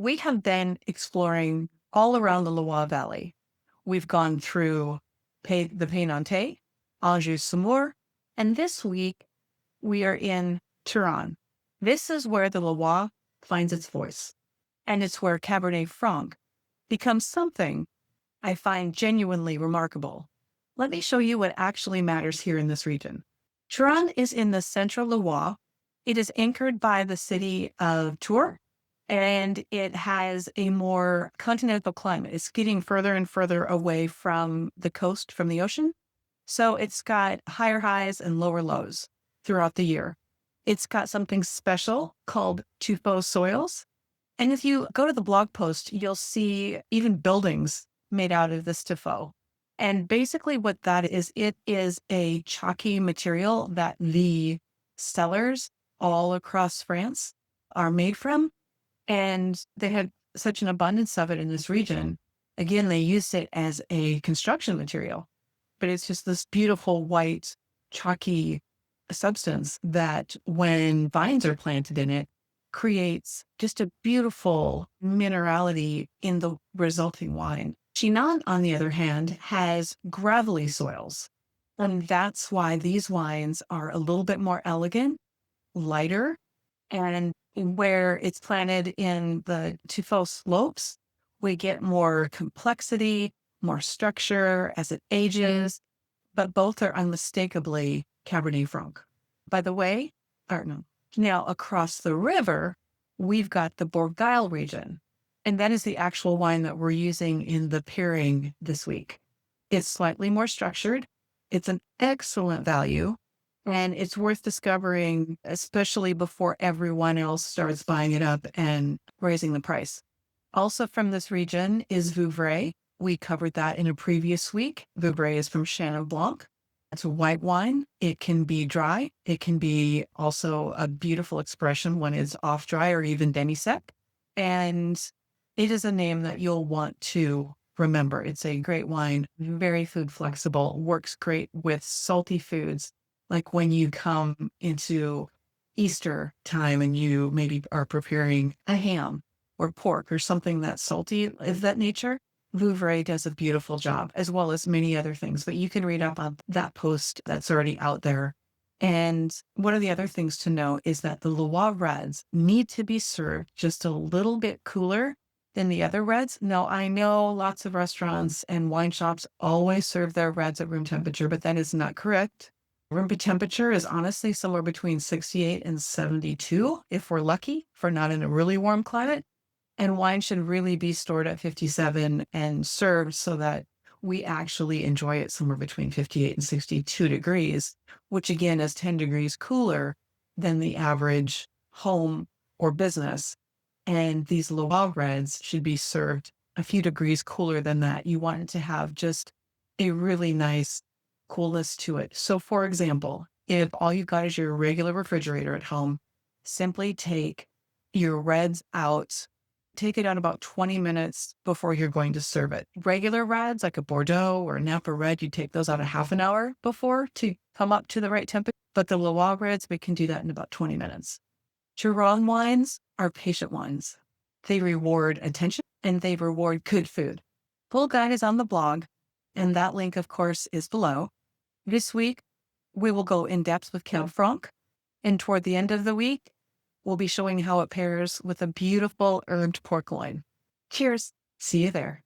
We have been exploring all around the Loire Valley. We've gone through the Pays Nantais, Anjou Saumur, and this week we are in Touraine. This is where the Loire finds its voice, and it's where Cabernet Franc becomes something I find genuinely remarkable. Let me show you what actually matters here in this region. Touraine is in the central Loire. It is anchored by the city of Tours, and it has a more continental climate. It's getting further and further away from the coast, from the ocean. So it's got higher highs and lower lows throughout the year. It's got something special called Tuffeau soils. And if you go to the blog post, you'll see even buildings made out of this Tuffeau. And basically what that is, it is a chalky material that the cellars all across France are made from. And they had such an abundance of it in this region. Again, they used it as a construction material, but it's just this beautiful white, chalky substance that when vines are planted in it, creates just a beautiful minerality in the resulting wine. Chenin, on the other hand, has gravelly soils. And that's why these wines are a little bit more elegant, lighter, and where it's planted in the Tuffeau slopes, we get more complexity, more structure as it ages, but both are unmistakably Cabernet Franc. By the way, or no, now across the river, we've got the Bourgueil region, and that is the actual wine that we're using in the pairing this week. It's slightly more structured. It's an excellent value. And it's worth discovering, especially before everyone else starts buying it up and raising the price. Also from this region is Vouvray. We covered that in a previous week. Vouvray is from Chenin Blanc. It's a white wine. It can be dry. It can be also a beautiful expression when it's off dry or even demi-sec. And it is a name that you'll want to remember. It's a great wine, very food flexible, works great with salty foods. Like when you come into Easter time and you maybe are preparing a ham or pork or something that's salty of that nature, Vouvray does a beautiful job, as well as many other things. But you can read up on that post that's already out there. And one of the other things to know is that the Loire reds need to be served just a little bit cooler than the other reds. Now, I know lots of restaurants and wine shops always serve their reds at room temperature, but that is not correct. Room temperature is honestly somewhere between 68 and 72 if we're lucky, if we're not in a really warm climate. And wine should really be stored at 57 and served so that we actually enjoy it somewhere between 58 and 62 degrees, which again is 10 degrees cooler than the average home or business. And these Loire reds should be served a few degrees cooler than that. You want it to have just a really nice coolness to it. So for example, if all you've got is your regular refrigerator at home, simply take your reds out, take it out about 20 minutes before you're going to serve it. Regular reds, like a Bordeaux or a Napa red, you take those out a half an hour before to come up to the right temperature. But the Loire reds, we can do that in about 20 minutes. Touraine wines are patient wines. They reward attention and they reward good food. Full guide is on the blog, and that link, of course, is below. This week, we will go in depth with Cab Franc, and toward the end of the week, we'll be showing how it pairs with a beautiful herbed pork loin. Cheers. See you there.